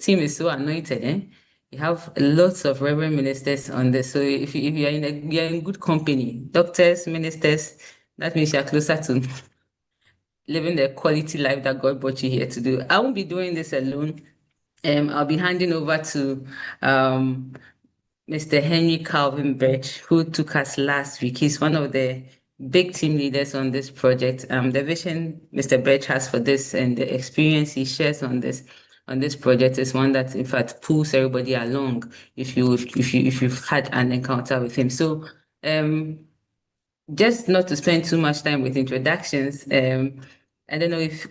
team is so anointed, eh? You have lots of reverend ministers on this. So if you're you're in good company, doctors, ministers, that means you're closer to living the quality life that God brought you here to do. I won't be doing this alone. I'll be handing over to Mr. Henry Calvin Birch, who took us last week. He's one of the big team leaders on this project. The vision Mr. Birch has for this and the experience he shares on this project is one that, in fact, pulls everybody along. If you've had an encounter with him, so um, just not to spend too much time with introductions. I don't know if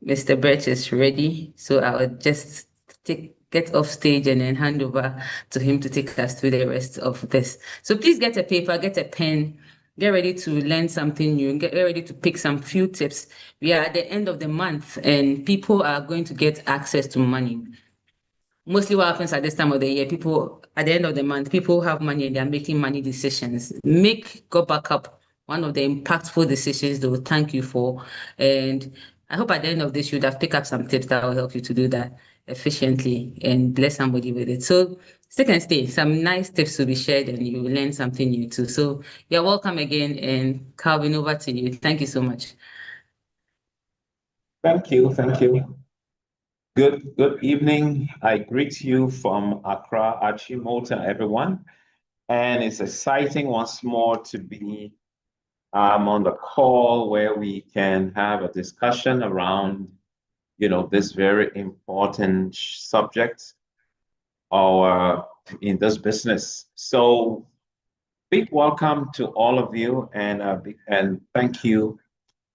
Mr. Birch is ready, so I'll just get off stage and then hand over to him to take us through the rest of this. So please get a paper, get a pen, get ready to learn something new, get ready to pick some few tips. We are at the end of the month and people are going to get access to money. Mostly what happens at this time of the year, people at the end of the month, people have money and they're making money decisions. Make Go Backup one of the impactful decisions they will thank you for. And I hope at the end of this, you'd have picked up some tips that will help you to do that efficiently and bless somebody with it. So stick and stay. Some nice tips will be shared and you will learn something new too. So you're welcome again. And Calvin, over to you. Thank you so much. Thank you. Thank you. Good evening. I greet you from Accra, Achimota, everyone. And it's exciting once more to be on the call where we can have a discussion around, this very important subject or in this business. So big welcome to all of you and thank you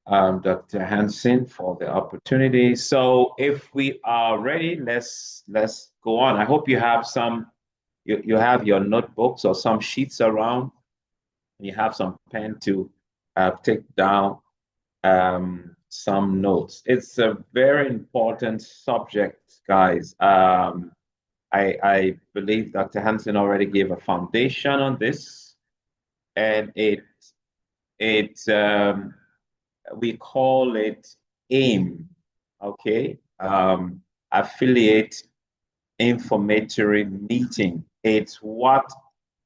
Dr. Hansen, for the opportunity. So if we are ready, let's go on. I hope you have you have your notebooks or some sheets around. You have some pen to take down some notes. It's a very important subject, guys. I believe Dr. Hansen already gave a foundation on this, and it we call it AIM, okay? Affiliate Informatory Meeting. It's what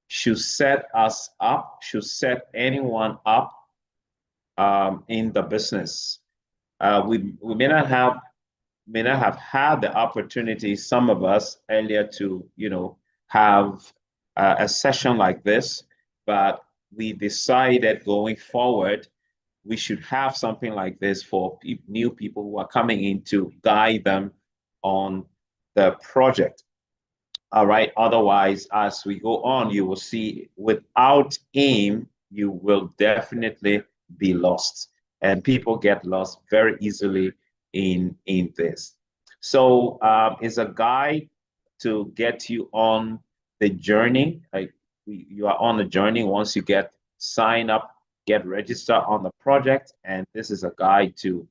should set us up, should set anyone up in the business. We may not have had the opportunity, some of us earlier to, have a session like this, but we decided going forward we should have something like this for new people who are coming in to guide them on the project. All right. Otherwise, as we go on, you will see without aim, you will definitely be lost. And people get lost very easily in this. So it's a guide to get you on the journey. Like you are on the journey once you get signed up, get registered on the project, and this is a guide to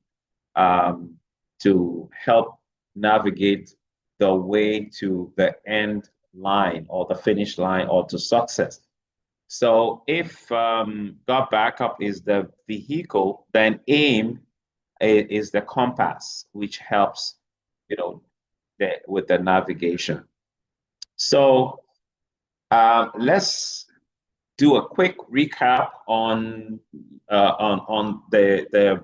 help navigate the way to the end line or the finish line or to success. So if God Backup is the vehicle, then AIM is the compass, which helps, with the navigation. So let's do a quick recap on the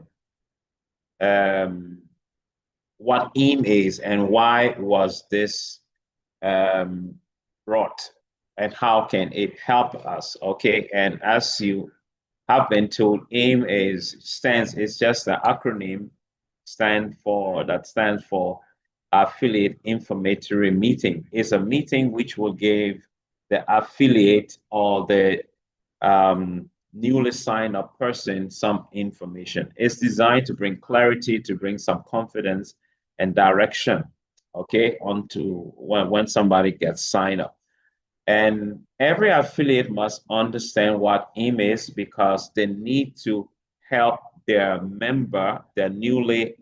what AIM is and why was this brought and how can it help us. Okay, and as you have been told, AIM it's just an acronym stands for Affiliate Informatory Meeting. It's a meeting which will give the affiliate or the newly signed up person some information. It's designed to bring clarity, to bring some confidence and direction, okay, onto when somebody gets signed up. And every affiliate must understand what AIM is because they need to help their member, their newly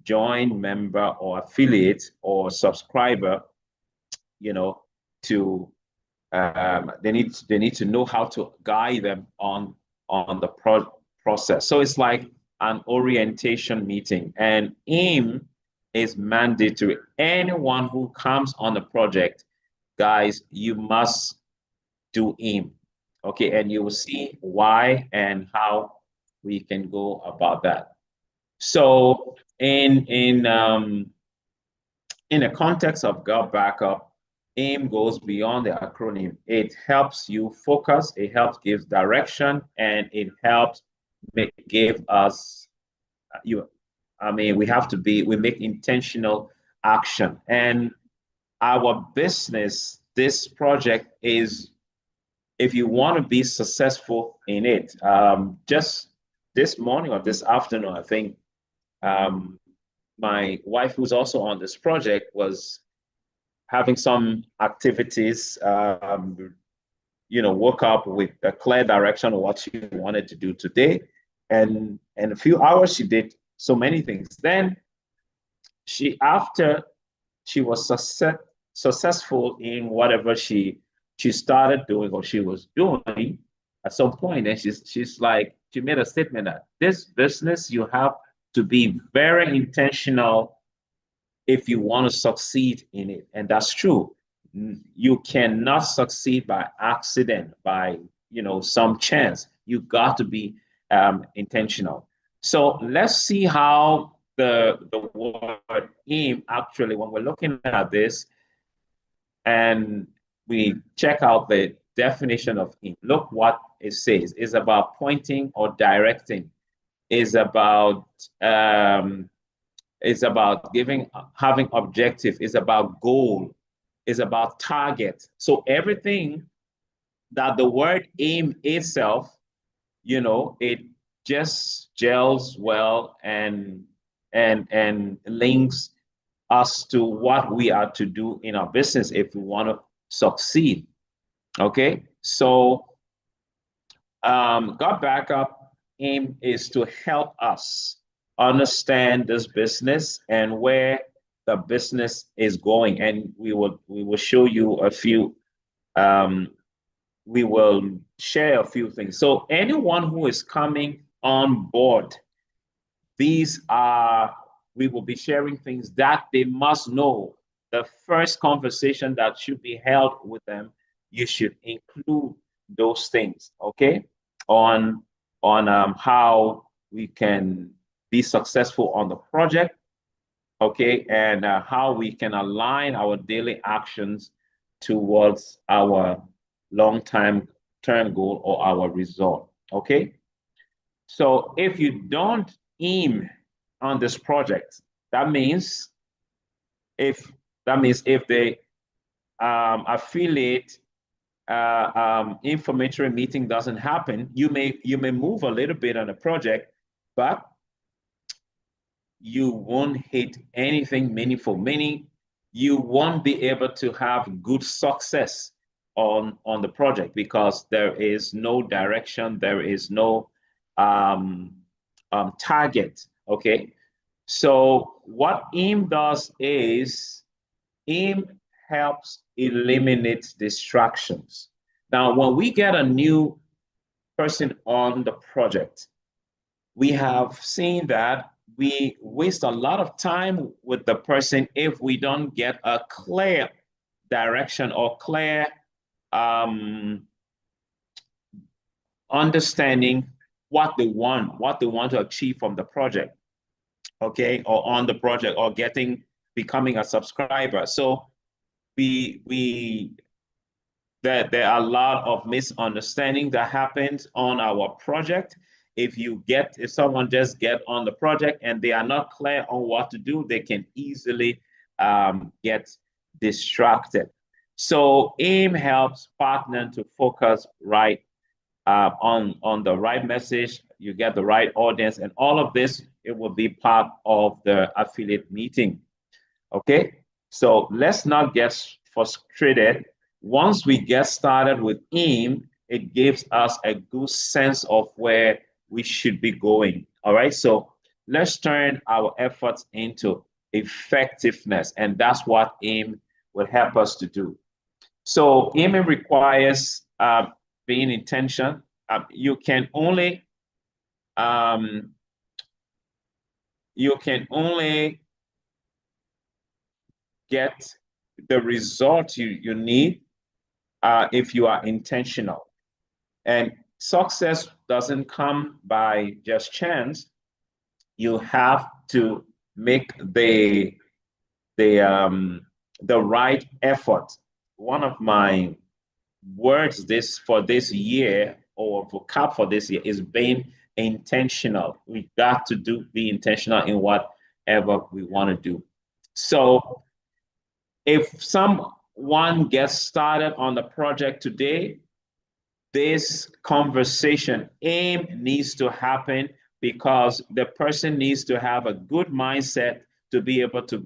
joined member or affiliate or subscriber, to they need to know how to guide them on the process. So it's like an orientation meeting, and AIM is mandatory. Anyone who comes on the project, guys, you must do aim. Okay, and you will see why and how we can go about that. So in the context of God backup, aim goes beyond the acronym. It helps you focus, it helps give direction, and it helps give us you. I mean, we make intentional action. And our business, this project is, if you want to be successful in it, just this morning or this afternoon, I think um, my wife, who's also on this project, was having some activities. Woke up with a clear direction of what she wanted to do today, and in a few hours she did so many things. Then after she was successful in whatever she started doing or she was doing at some point, and she's like, she made a statement that this business, you have to be very intentional if you want to succeed in it. And that's true. You cannot succeed by accident, by some chance. You got to be intentional. So let's see how the word aim actually, when we're looking at this and we check out the definition of aim, look what it says. It's about pointing or directing. It's about having objective. It's about goal. It's about target. So everything that the word aim itself, it just gels well and links us to what we are to do in our business if we want to succeed. Okay, so God Backup aim is to help us understand this business and where the business is going, and we will show you a few. We will share a few things. So anyone who is coming on board, we will be sharing things that they must know. The first conversation that should be held with them, you should include those things, okay? On how we can be successful on the project, okay, and how we can align our daily actions towards our long-term goal or our result, okay? So if you don't aim on this project, that means if the affiliate informatory meeting doesn't happen, you may move a little bit on the project, but you won't hit anything meaningful, meaning you won't be able to have good success on the project because there is no direction, there is no target, okay? So what AIM does is AIM helps eliminate distractions. Now, when we get a new person on the project, we have seen that we waste a lot of time with the person if we don't get a clear direction or clear understanding what they want to achieve from the project, okay, or on the project, or becoming a subscriber. So there are a lot of misunderstanding that happens on our project. If someone just get on the project and they are not clear on what to do, they can easily get distracted. So AIM helps partner to focus right on the right message. You get the right audience, and all of this, it will be part of the affiliate meeting. Okay, so let's not get frustrated. Once we get started with AIM, it gives us a good sense of where we should be going. All right, so let's turn our efforts into effectiveness, and that's what AIM will help us to do. So aiming requires being intention. You can only get the result you need if you are intentional. And success doesn't come by just chance. You have to make the right effort. One of my words for this year, or vocab for this year, is being intentional. We got to be intentional in whatever we want to do. So if someone gets started on the project today, this conversation aim needs to happen, because the person needs to have a good mindset to be able to,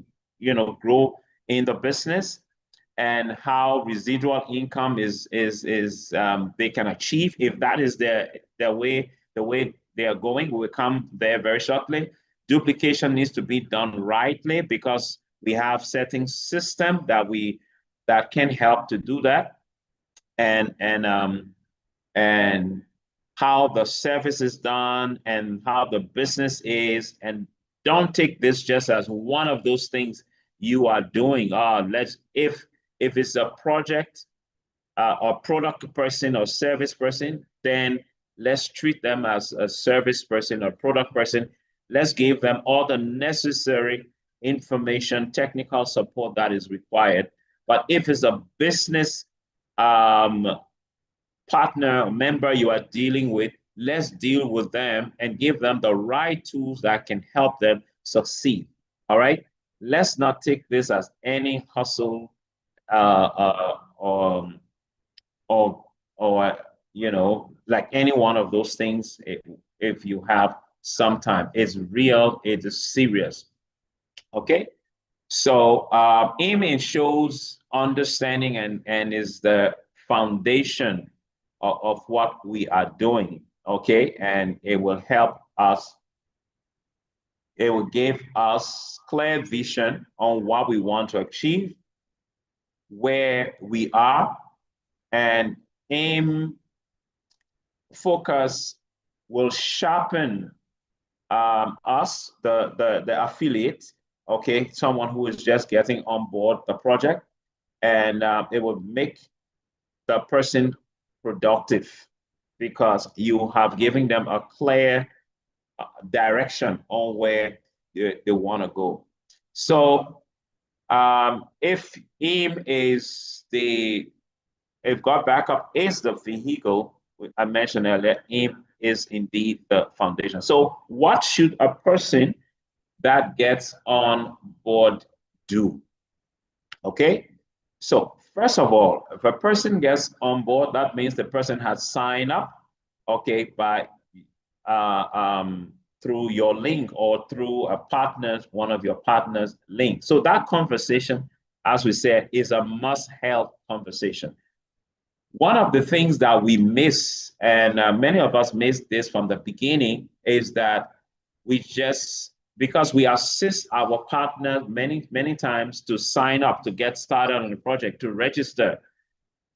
grow in the business, and how residual income is they can achieve. If that is the way they are going, we'll come there very shortly. Duplication needs to be done rightly, because we have certain system that can help to do that, and how the service is done and how the business is. And don't take this just as one of those things you are doing. If it's a project or product person or service person, then let's treat them as a service person or product person. Let's give them all the necessary information, technical support that is required. But if it's a business partner or member you are dealing with, let's deal with them and give them the right tools that can help them succeed. All right. Let's not take this as any hustle or like any one of those things. If you have some time, it's real, it is serious. Okay. So aiming shows understanding and is the foundation of what we are doing. Okay. And it will help us. It will give us clear vision on what we want to achieve, where we are, and aim focus will sharpen us, the affiliate, okay, someone who is just getting on board the project, and it will make the person productive, because you have given them a clear direction on where they want to go. So if God backup is the vehicle I mentioned earlier, aim is indeed the foundation. So what should a person that gets on board do? Okay, so first of all, if a person gets on board, that means the person has signed up, okay, by through your link or through one of your partners' link. So that conversation, as we said, is a must-have conversation. One of the things that we miss, and many of us miss this from the beginning, is that because we assist our partners many times to sign up, to get started on the project, to register.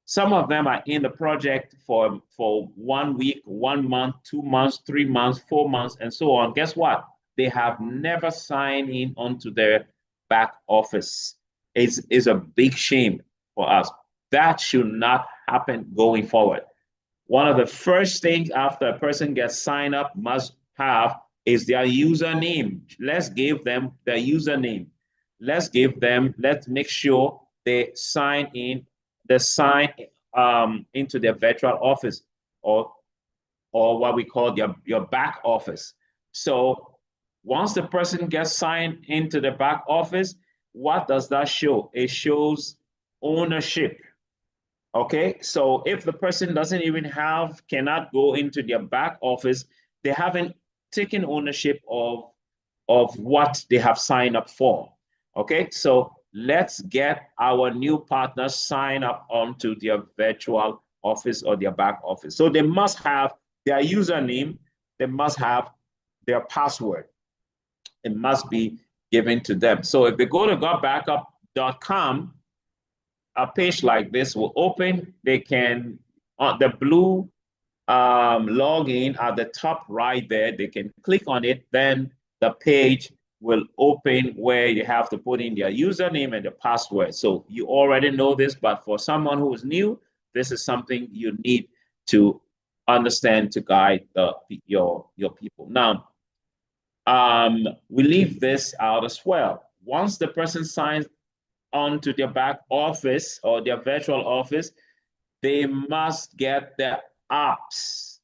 Some of them are in the project for 1 week, 1 month, 2 months, 3 months, 4 months, and so on. Guess what? They have never signed in onto their back office. It's a big shame for us. That should not happen going forward. One of the first things after a person gets signed up must have is their username. Let's give them their username. Let's make sure they sign into their virtual office, or what we call your back office. So once the person gets signed into the back office, what does that show? It shows ownership. Okay, so if the person cannot go into their back office, they haven't taken ownership of what they have signed up for. Okay, so let's get our new partners sign up onto their virtual office or their back office. So they must have their username, they must have their password. It must be given to them. So if they go to godbackup.com, a page like this will open. They can, on the blue login at the top right there, they can click on it. Then the page will open where you have to put in their username and the password. So you already know this, but for someone who is new, this is something you need to understand to guide your people. Now, we leave this out as well. Once the person signs onto their back office or their virtual office, they must get the apps,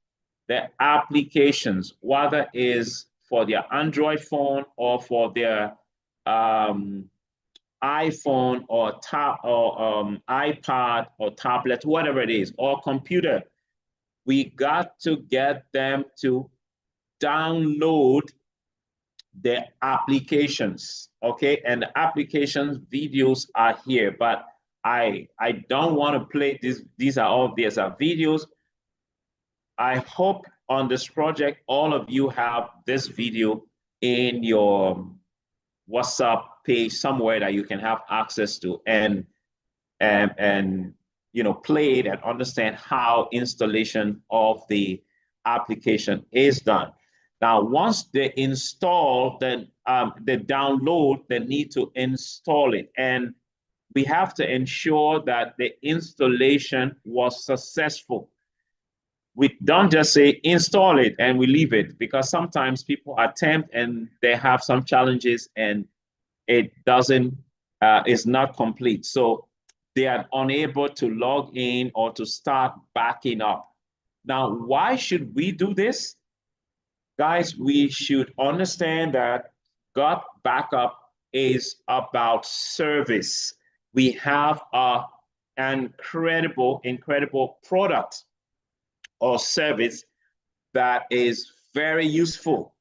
the applications, whether is for their Android phone or for their iPhone or iPad or tablet, whatever it is, or computer. We got to get them to download the applications, okay? And the applications videos are here, but I don't want to play this. These are all, these are videos. I hope on this project, all of you have this video in your WhatsApp page somewhere that you can have access to and you know, play it and understand how installation of the application is done. Now, once they install, then they download, they need to install it. And we have to ensure that the installation was successful. We don't just say install it and we leave it, because sometimes people attempt and they have some challenges and it doesn't, is not complete. So they are unable to log in or to start backing up. Now, why should we do this? Guys, we should understand that God backup is about service. We have an incredible product or service that is very useful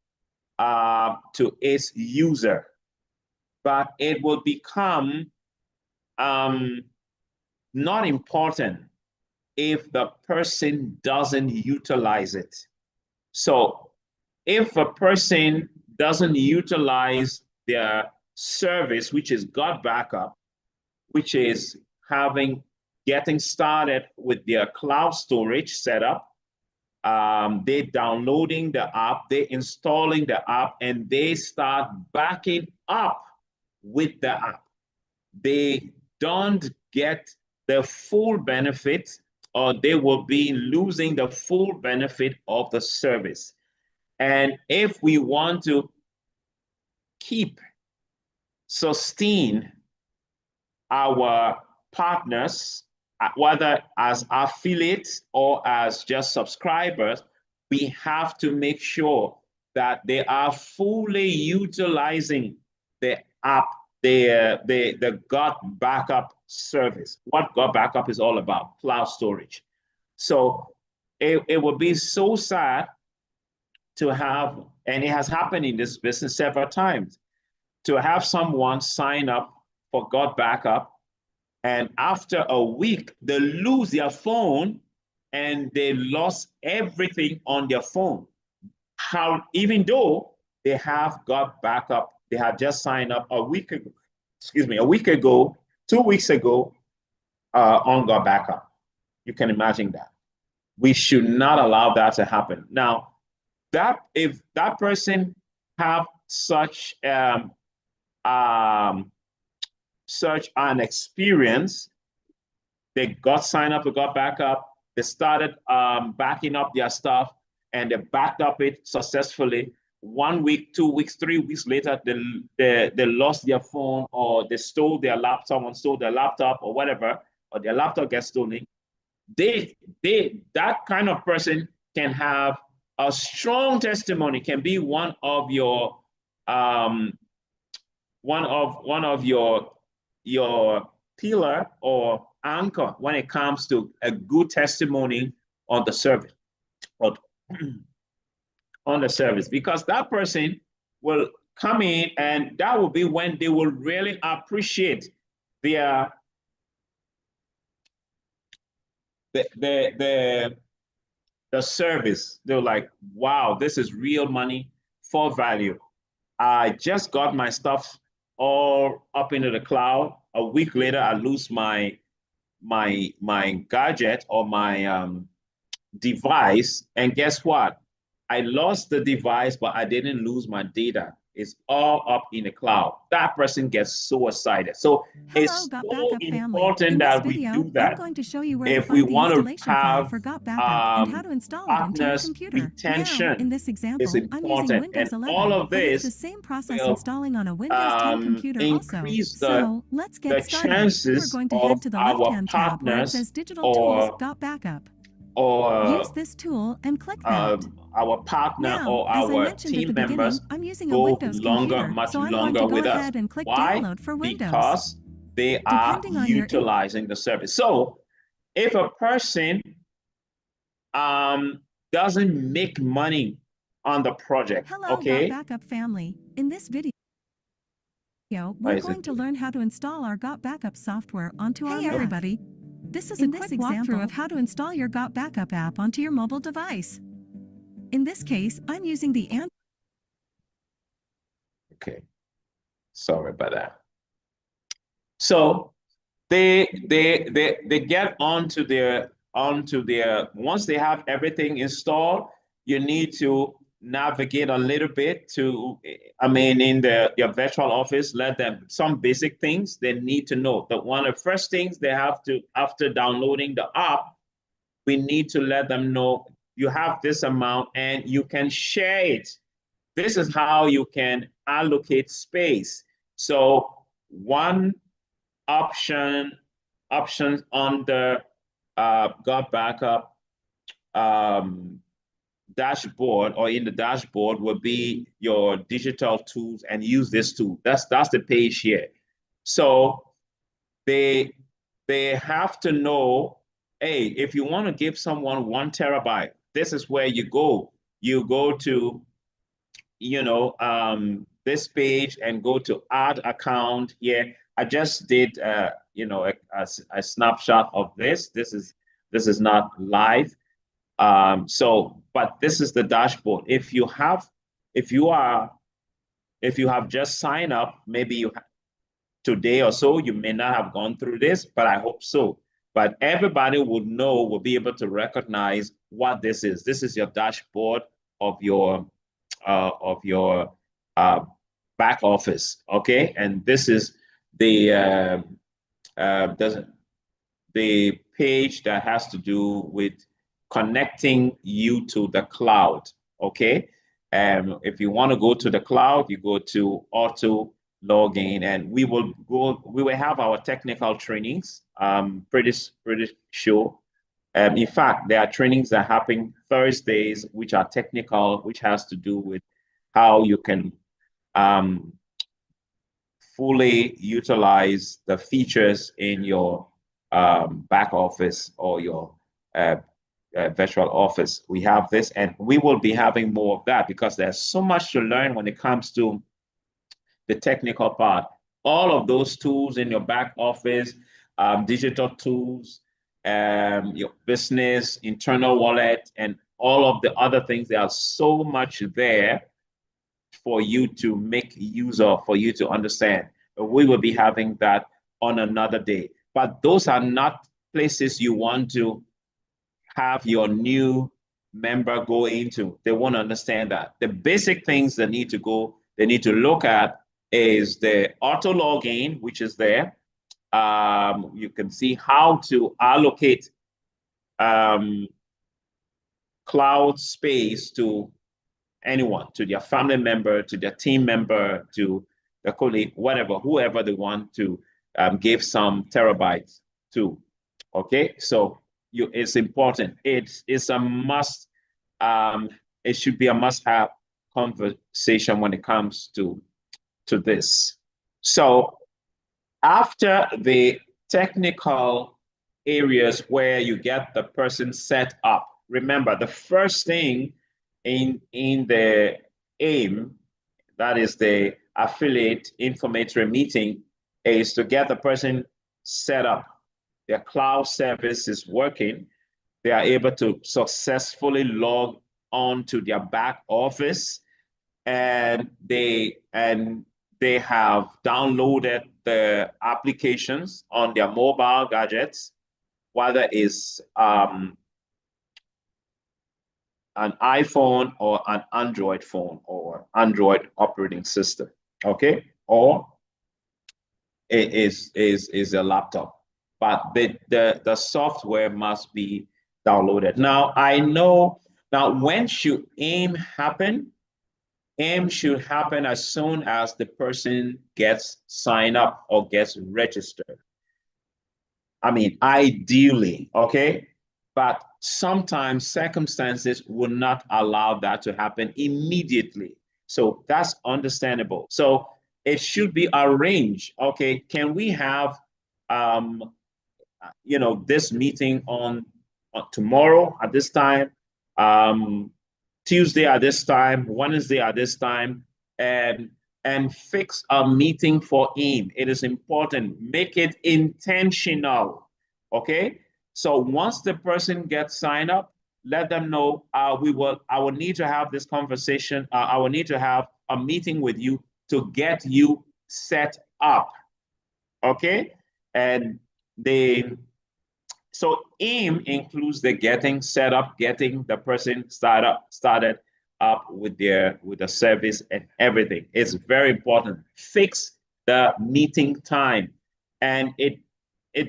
to its user, but it will become not important if the person doesn't utilize it. So if a person doesn't utilize their service, which is God backup, which is getting started with their cloud storage setup, they downloading the app, they installing the app, and they start backing up with the app. They don't get the full benefit, or they will be losing the full benefit of the service. And if we want to sustain our partners, whether as affiliates or as just subscribers, we have to make sure that they are fully utilizing the app, the God backup service. What God backup is all about, cloud storage. So it would be so sad to have, and it has happened in this business several times, to have someone sign up for God backup, and after a week, they lose their phone and they lost everything on their phone. How, even though they have God backup, they had just signed up a week ago, 2 weeks ago on God backup. You can imagine that. We should not allow that to happen. Now, that if that person have such such an experience, they got signed up, they got backup, they started backing up their stuff, and they backed up it successfully. 1 week, 2 weeks, 3 weeks later, they lost their phone, or they stole their laptop, someone stole their laptop or whatever, or their laptop gets stolen. That kind of person can have a strong testimony, can be one of your your pillar or anchor when it comes to a good testimony on the service, on the service, because that person will come in, and that will be when they will really appreciate their the service. They're like, wow, this is real money for value. I just got my stuff all up into the cloud. A week later, I lose my gadget or my device, and guess what? I lost the device, but I didn't lose my data. is all up in the cloud. That person gets so excited. So Hello, it's Got so Backup family. important In this that we video, do I'm that going to show you where to if we find the want to installation file have for Got Backup and how to install it into your partners computer. Now, in retention this is example, I'm using important, and Windows all 11, of but it's the this same process will installing on a Windows 10 computer also. increase So, let's the get started. We're chances going to of head to the our left-hand tab where it partners says Digital Tools, or Got Backup. Use or this tool and click that. our partner Now, or as I our mentioned at team the beginning, members I'm using a go Windows longer, computer, much so I'm going to longer go with us. ahead and click Why? Download for Windows. Because they are Depending on your utilizing the service. So if a person doesn't make money on the project, Hello, Got okay? Backup family. In this video, we're going to learn how to install our Got Backup software onto our Mac. Hey everybody, this is a quick walkthrough of how to install your Got Backup app onto your mobile device. In this case, I'm using the Android. Okay, sorry about that. So they get onto their once they have everything installed, you need to navigate a little bit to, I mean, in your virtual office, let them some basic things they need to know. That one of the first things they have to, after downloading the app, we need to let them know you have this amount and you can share it. This is how you can allocate space. So one options on the Got Backup dashboard, or in the dashboard, will be your digital tools, and use this tool. That's the page here. So they have to know, hey, if you want to give someone 1 TB, this is where you go. You go to, this page and go to add account here. I just did, a snapshot of this. This is not live. But this is the dashboard. If you have just signed up, maybe today or so, you may not have gone through this, but I hope so. But everybody will be able to recognize what this is. This is your dashboard of your back office, okay? And this is the the page that has to do with connecting you to the cloud, okay? If you want to go to the cloud, you go to auto login, and we will have our technical trainings, pretty sure. In fact, there are trainings that happen Thursdays, which are technical, which has to do with how you can fully utilize the features in your back office or your virtual office. We have this, and we will be having more of that because there's so much to learn when it comes to the technical part. All of those tools in your back office, digital tools, your business, internal wallet, and all of the other things, there are so much there for you to make use of, for you to understand. We will be having that on another day. But those are not places you want to have your new member go into. They want to understand that. The basic things they need to look at is the auto login, which is there. You can see how to allocate cloud space to anyone, to their family member, to their team member, to the colleague, whatever, whoever they want to give some terabytes to. Okay, so it's important. It's a must. It should be a must-have conversation when it comes to this. So after the technical areas where you get the person set up, remember the first thing in the aim, that is the affiliate informatory meeting, is to get the person set up. Their cloud service is working. They are able to successfully log on to their back office, and they have downloaded the applications on their mobile gadgets, whether it's an iPhone or an Android phone or Android operating system, okay? Or it is a laptop. But the software must be downloaded. Now, I know, now when should AIM happen? AIM should happen as soon as the person gets signed up or gets registered. I mean, ideally, okay? But sometimes circumstances will not allow that to happen immediately. So that's understandable. So it should be arranged. Okay, can we have this meeting on tomorrow at this time, um, Tuesday at this time, Wednesday at this time, and fix a meeting for him. It is important. Make it intentional. Okay. So once the person gets signed up, let them know I will need to have this conversation. I will need to have a meeting with you to get you set up. Okay. And they so aim includes the getting set up, getting the person started up with the service and everything. It's very important. Fix the meeting time. And it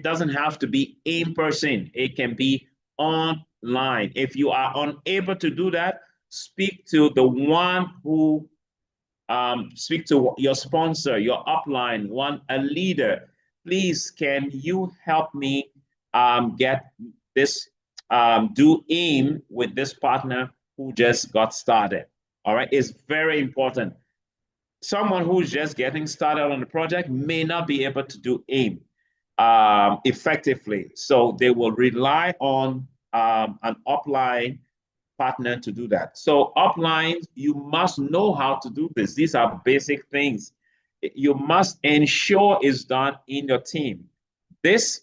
doesn't have to be in person. It can be online. If you are unable to do that, speak to the one who speak to your sponsor, your upline, a leader. Please, can you help me get this, do AIM with this partner who just got started? All right, it's very important. Someone who's just getting started on the project may not be able to do AIM effectively. So they will rely on an upline partner to do that. So uplines, you must know how to do this. These are basic things. You must ensure it's done in your team. This,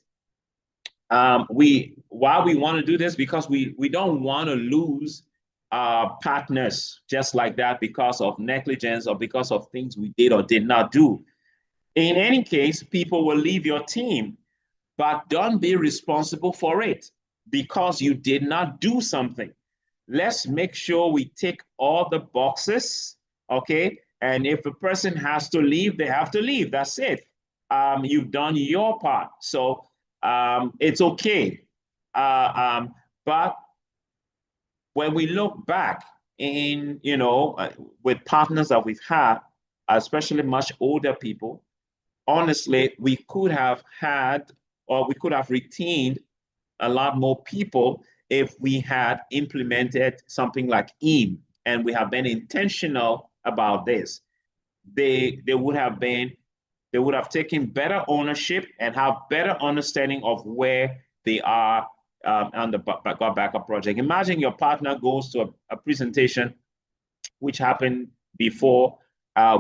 why we want to do this, because we don't want to lose partners just like that because of negligence or because of things we did or did not do. In any case, people will leave your team, but don't be responsible for it because you did not do something. Let's make sure we tick all the boxes, okay? And if a person has to leave, they have to leave. That's it. You've done your part. So it's okay. But when we look back in, with partners that we've had, especially much older people, honestly, we could have had, or we could have retained a lot more people if we had implemented something like AIM and we have been intentional about this. They would have taken better ownership and have better understanding of where they are on the God Backup project. Imagine your partner goes to a presentation, which happened before.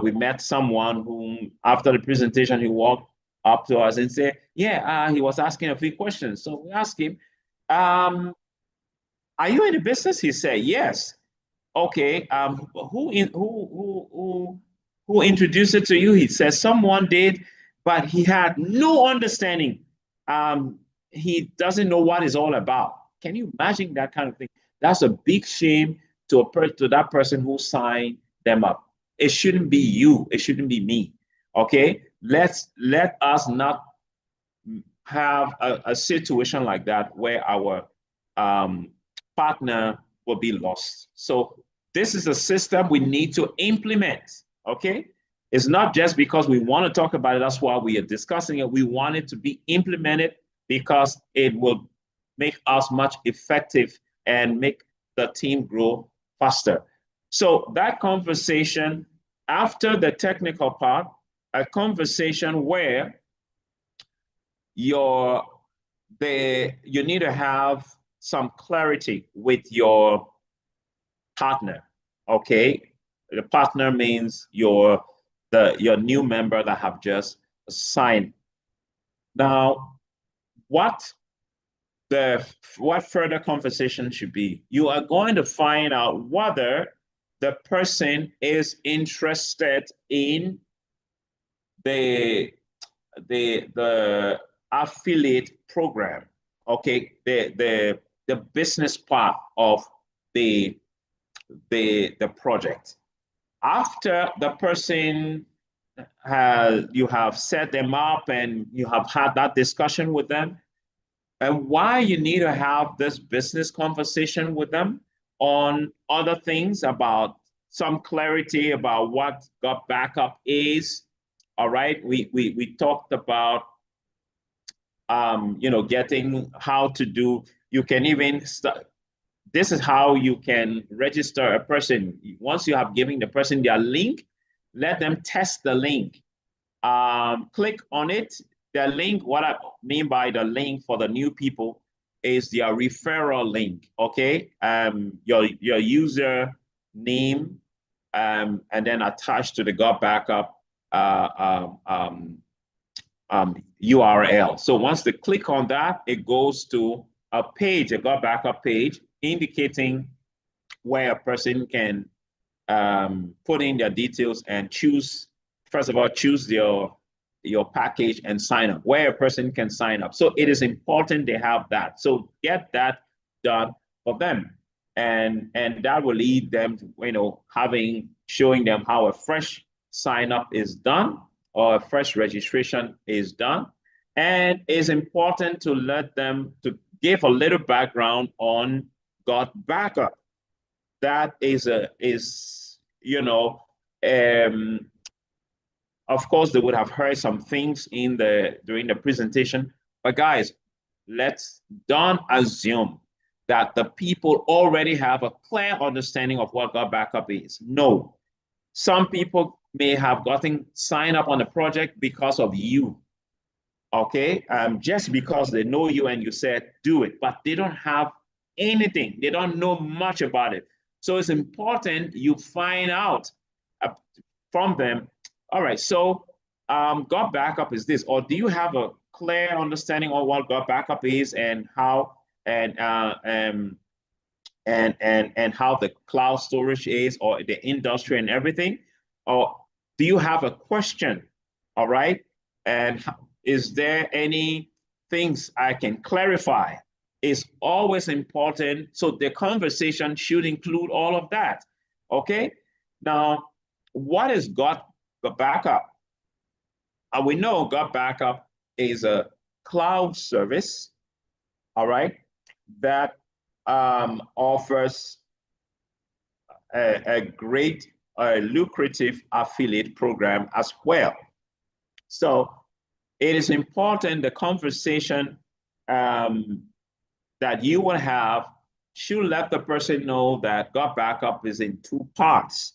We met someone whom, after the presentation, he walked up to us and said, yeah, he was asking a few questions. So we asked him, are you in the business? He said, yes. Okay. Who introduced it to you? He said someone did, but he had no understanding. He doesn't know what it's all about. Can you imagine that kind of thing? That's a big shame to that person who signed them up. It shouldn't be you. It shouldn't be me. Okay. Let us not have a situation like that where our partner will be lost. So this is a system we need to implement, okay? It's not just because we want to talk about it, that's why we are discussing it. We want it to be implemented because it will make us much effective and make the team grow faster. So that conversation, after the technical part, a conversation where you need to have some clarity with your partner. Okay, the partner means your new member that have just signed. Now, what further conversation should be? You are going to find out whether the person is interested in the affiliate program, okay, the business part of the the project. After the person you have set them up and you have had that discussion with them, and why you need to have this business conversation with them on other things, about some clarity about what Got Backup is. All right, we talked about getting how to do. You can even start. This is how you can register a person. Once you have given the person their link, let them test the link. Click on it. The link, what I mean by the link for the new people is their referral link, okay? Your user name, and then attached to the Got Backup URL. So once they click on that, it goes to a page, a Got Backup page, indicating where a person can put in their details and choose, first of all, choose your package and sign up, where a person can sign up. So it is important they have that. So get that done for them. And that will lead them to, showing them how a fresh sign up is done or a fresh registration is done. And it's important to let them, to give a little background on Got Backup. That of course, they would have heard some things during the presentation, but guys, don't assume that the people already have a clear understanding of what Got Backup is. No, some people may have gotten signed up on the project because of you, okay? Just because they know you and you said, do it, but they don't have anything. They don't know much about it. So it's important you find out from them, all right, so Got Backup is this, or do you have a clear understanding of what Got Backup is and how and how the cloud storage is, or the industry and everything? Or do you have a question? All right, and is there any things I can clarify? Is always important. So the conversation should include all of that. Okay. Now, what is Got Backup? And we know Got Backup is a cloud service, all right, that offers a great, lucrative affiliate program as well. So it is important the conversation that you will have should let the person know that Got Backup is in two parts.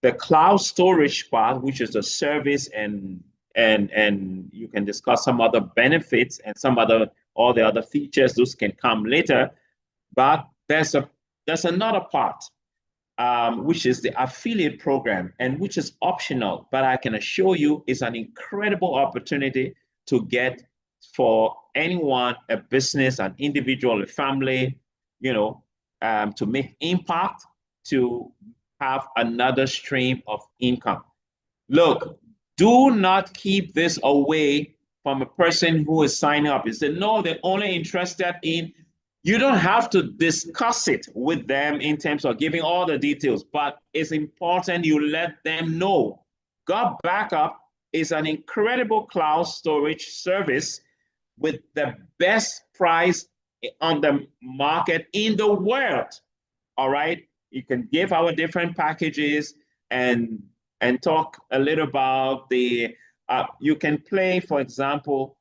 The cloud storage part, which is the service, and you can discuss some other benefits and all the other features. Those can come later. But there's another part, which is the affiliate program, and which is optional, but I can assure you is an incredible opportunity to get for anyone, a business, an individual, a family, to make impact, to have another stream of income. Look, do not keep this away from a person who is signing up. You say, no, they're only interested in, you don't have to discuss it with them in terms of giving all the details, but it's important you let them know. Got Backup is an incredible cloud storage service with the best price on the market in the world. All right, you can give our different packages and talk a little about the, you can play, for example,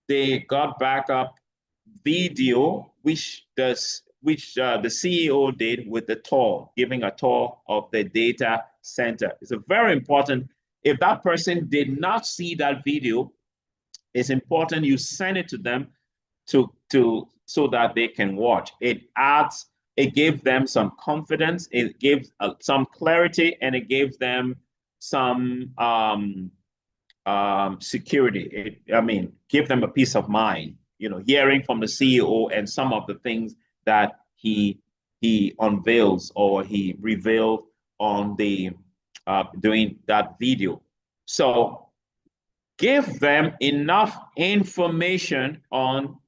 the Got Backup video, which the CEO did with the tour, giving a tour of the data center. It's a very important. If that person did not see that video, it's important you send it to them so that they can watch. It gives them some confidence, it gives some clarity, and it gives them some security. Give them a peace of mind, hearing from the CEO and some of the things that he unveils or he revealed on the doing that video. So give them enough information on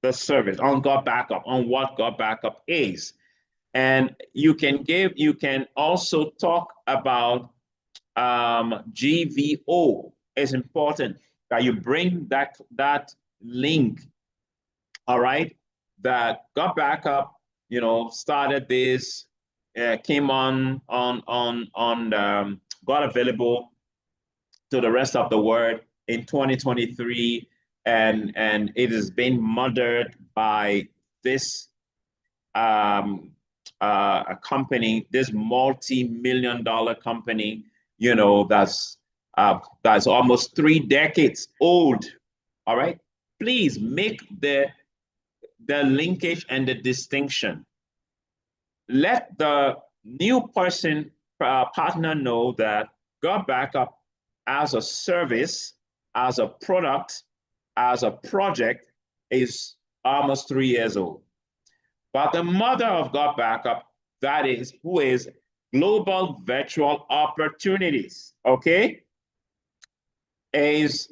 the service, on Got Backup, on what Got Backup is. And you can also talk about GVO. It's important that you bring that link, all right, that got back up, started this, came got available to the rest of the world in 2023, and it has been murdered by this a company, this multi-million-dollar company, that's almost 3 decades old. All right, please make the linkage and the distinction. Let the new person partner know that God Backup as a service, as a product, as a project is almost 3 years old. But the mother of God Backup, who is Global Virtual Opportunities, okay, is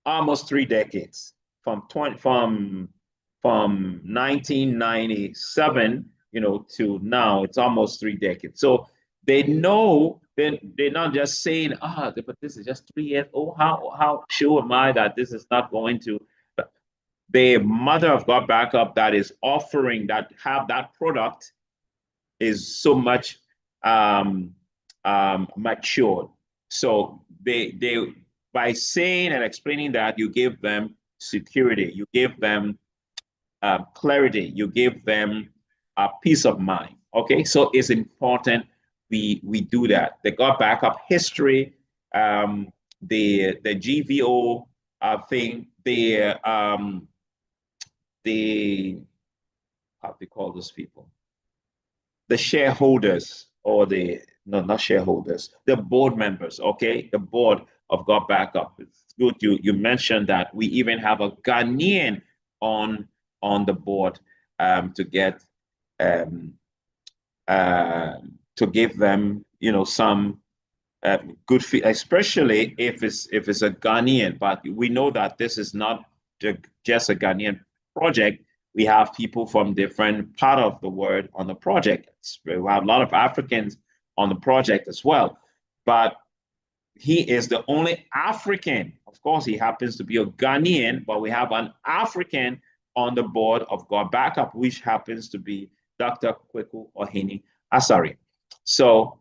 almost 3 decades, from 1997, to now. It's almost 3 decades. So they know, they're not just saying, but this is just 3 years old. How sure am I that this is not going to? The mother of God Backup that is offering have that product is so much matured. So they by saying and explaining that, you give them security, you give them clarity, you give them a peace of mind. Okay, so it's important we do that. The God Backup history, the GVO thing, the how do you call those people? The shareholders, or not shareholders, the board members, okay? The board of God Backup. It's good you mentioned that. We even have a Ghanaian on the board to get to give them, some good fee, especially if it's a Ghanaian. But we know that this is not just a Ghanaian project. We have people from different part of the world on the project. We have a lot of Africans on the project as well. But he is the only African. Of course, he happens to be a Ghanaian, but we have an African on the board of God Backup, which happens to be Dr. Kweku Ohini Asari. So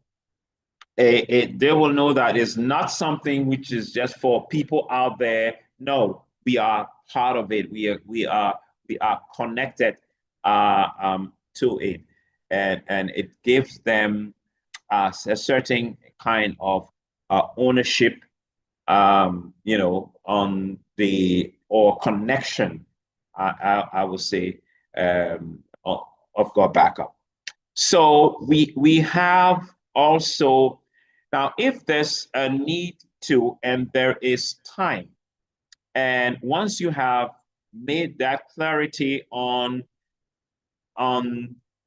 they will know that it's not something which is just for people out there. No, we are part of it. We are connected to it, and it gives them a certain kind of ownership, on or connection, I would say, of God Backup. So we have also, now if there's a need to, and there is time, and once you have made that clarity on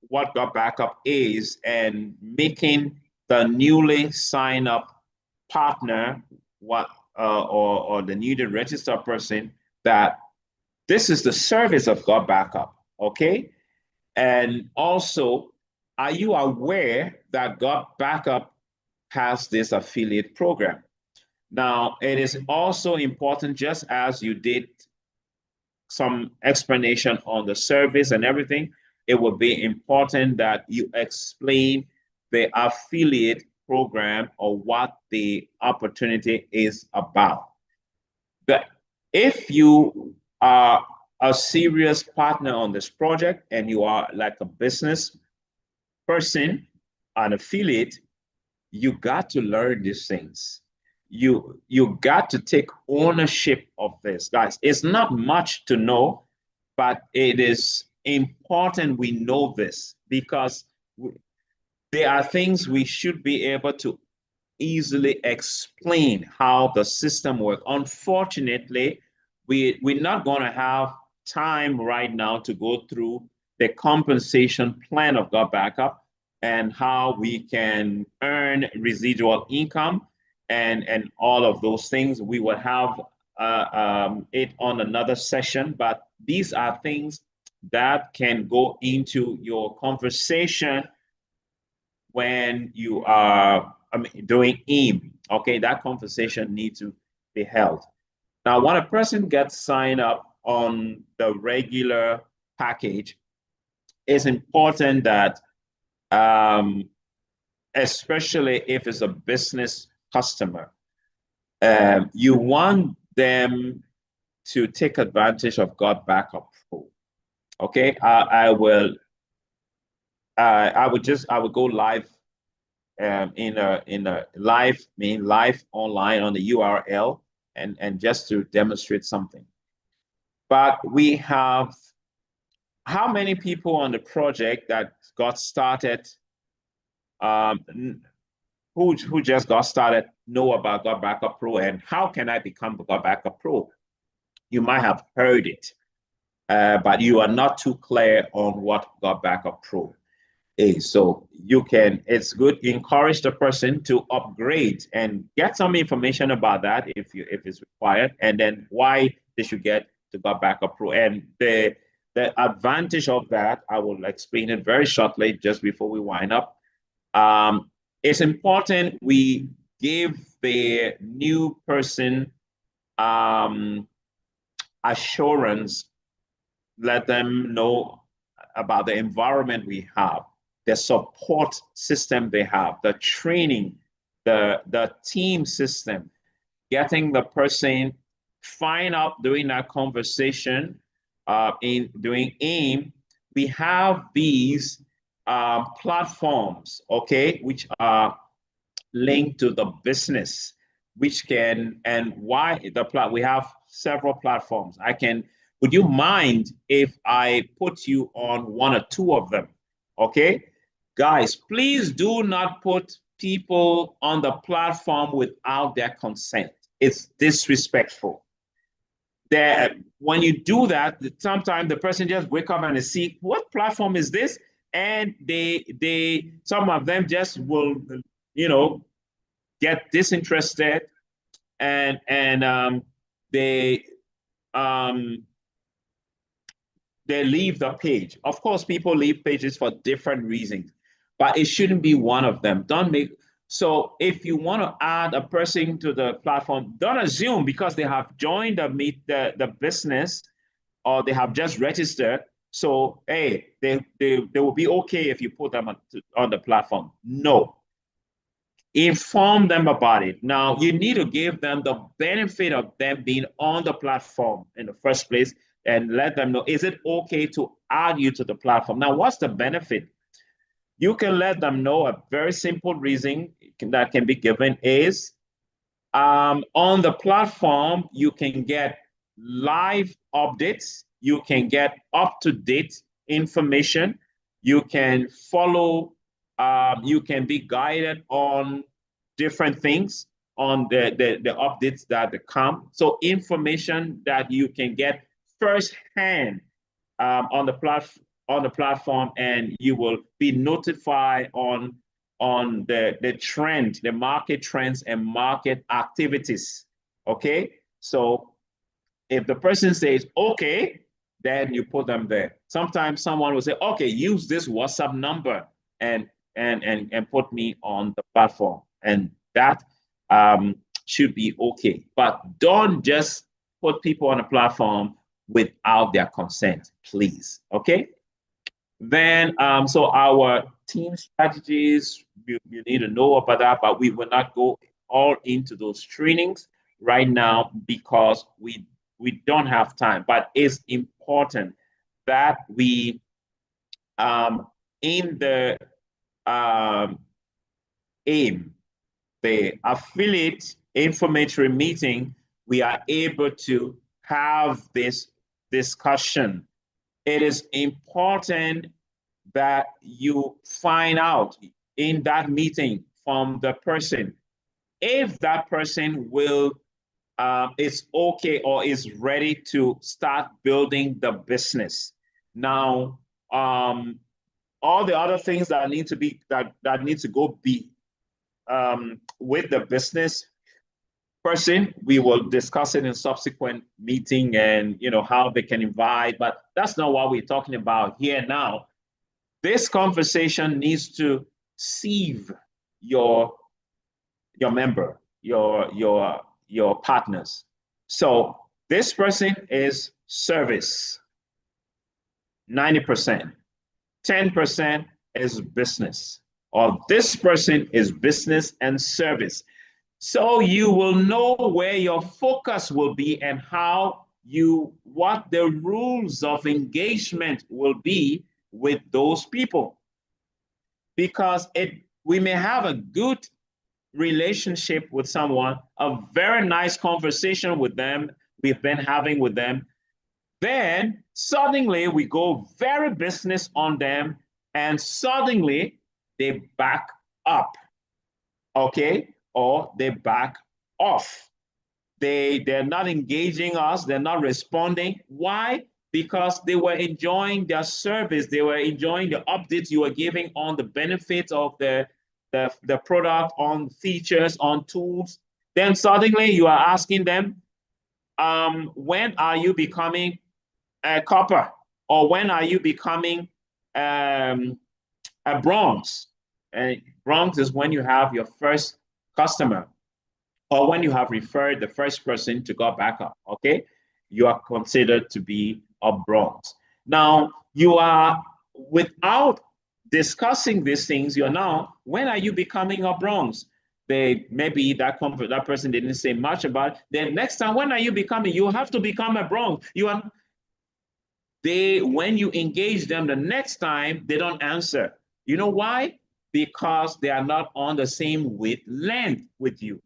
what God Backup is, and making the newly signed up partner or the newly registered person that this is the service of God Backup, okay? And also, are you aware that God Backup has this affiliate program? Now, it is also important, just as you did some explanation on the service and everything, it will be important that you explain the affiliate program, or what the opportunity is about. But if you are a serious partner on this project, and you are like a business person, an affiliate, you got to learn these things. You got to take ownership of this, guys. It's not much to know, but it is important we know this, because there are things we should be able to easily explain how the system works. Unfortunately, we're not going to have time right now to go through the compensation plan of God Backup, and how we can earn residual income, and all of those things. We will have it on another session, but these are things that can go into your conversation when you are doing IM. Okay, that conversation needs to be held. Now, when a person gets signed up on the regular package, it's important that, especially if it's a business customer, you want them to take advantage of God Backup Pro. Okay, I would go live in a live online on the URL and just to demonstrate something. But we have how many people on the project that got started, who just got started, know about God Backup Pro, and how can I become God Backup Pro? You might have heard it, but you are not too clear on what God Backup Pro is. So it's good, encourage the person to upgrade and get some information about that if it's required, and then why they should get to God Backup Pro. And the advantage of that, I will explain it very shortly just before we wind up. It's important we give the new person assurance, let them know about the environment we have, the support system they have, the training, the team system, getting the person find out during that conversation in doing AIM. We have these platforms, okay, which are linked to the business, which can, and why we have several platforms. Would you mind if I put you on one or two of them? Okay, guys, please do not put people on the platform without their consent. It's disrespectful. When you do that, sometimes the person just wake up and see, what platform is this? And some of them just will, get disinterested, and they leave the page. Of course, people leave pages for different reasons, but it shouldn't be one of them. So if you want to add a person to the platform, don't assume because they have joined the business or they have just registered. So, hey, they will be okay if you put them on the platform. No. Inform them about it. Now, you need to give them the benefit of them being on the platform in the first place and let them know, is it okay to add you to the platform? Now, what's the benefit? You can let them know a very simple reason that can be given is on the platform, you can get live updates, you can get up-to-date information, you can follow, you can be guided on different things, on the updates that come. So information that you can get firsthand on the platform, and you will be notified on the trend, the market trends and market activities. Okay, so if the person says okay, then you put them there. Sometimes someone will say, okay, use this WhatsApp number and put me on the platform, and that should be okay. But don't just put people on a platform without their consent, please. Okay. Then, so our team strategies, you need to know about that, but we will not go all into those trainings right now because we don't have time. But it's important that we, in the AIM, the affiliate informatory meeting, we are able to have this discussion. It is important that you find out in that meeting from the person if that person is okay or is ready to start building the business. Now, all the other things that need to go with the business, person, we will discuss it in subsequent meeting and how they can invite, but that's not what we're talking about here now. This conversation needs to sieve your member, your partners. So this person is service, 90%. 10% is business, or this person is business and service. So you will know where your focus will be and what the rules of engagement will be with those people. Because we may have a good relationship with someone, a very nice conversation with them, we've been having with them. Then suddenly we go very business on them, and suddenly they back up, okay? Or they back off. They're not engaging us, they're not responding. Why? Because they were enjoying their service, they were enjoying the updates you were giving on the benefits of the product, on features, on tools. Then suddenly you are asking them, when are you becoming a copper? Or when are you becoming a bronze? And bronze is when you have your first customer, or when you have referred the first person to go back up, okay? You are considered to be a bronze. Now, you are, without discussing these things, you're now, when are you becoming a bronze? Maybe that person didn't say much about it. Then next time, when are you becoming? You have to become a bronze. When you engage them the next time, they don't answer. You know why? Because they are not on the same wavelength with you.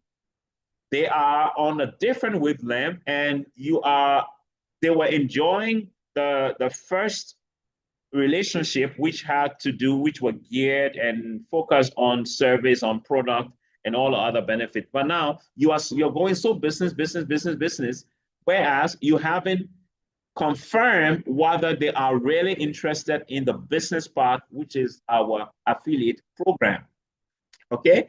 They are on a different wavelength, and they were enjoying the first relationship, which were geared and focused on service, on product, and all the other benefits. But now you're going so business, whereas you haven't confirmed whether they are really interested in the business part, which is our affiliate program. Okay?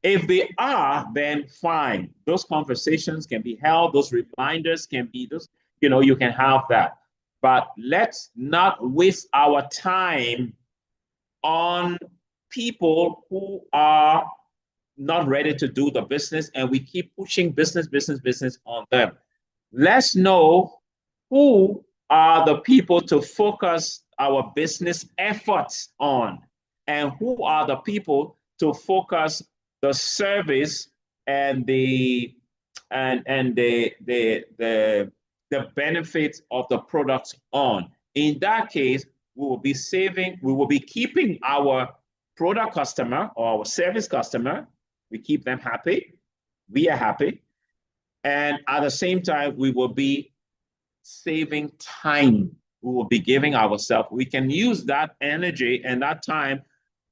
If they are, then fine. Those conversations can be held, those reminders can be, you can have that. But let's not waste our time on people who are not ready to do the business, and we keep pushing business on them. Let's know who are the people to focus our business efforts on, and who are the people to focus the service and the benefits of the products on. In that case, we will be keeping our product customer or our service customer. We keep them happy. We are happy. And at the same time, we will be saving time. We will be giving ourselves. We can use that energy and that time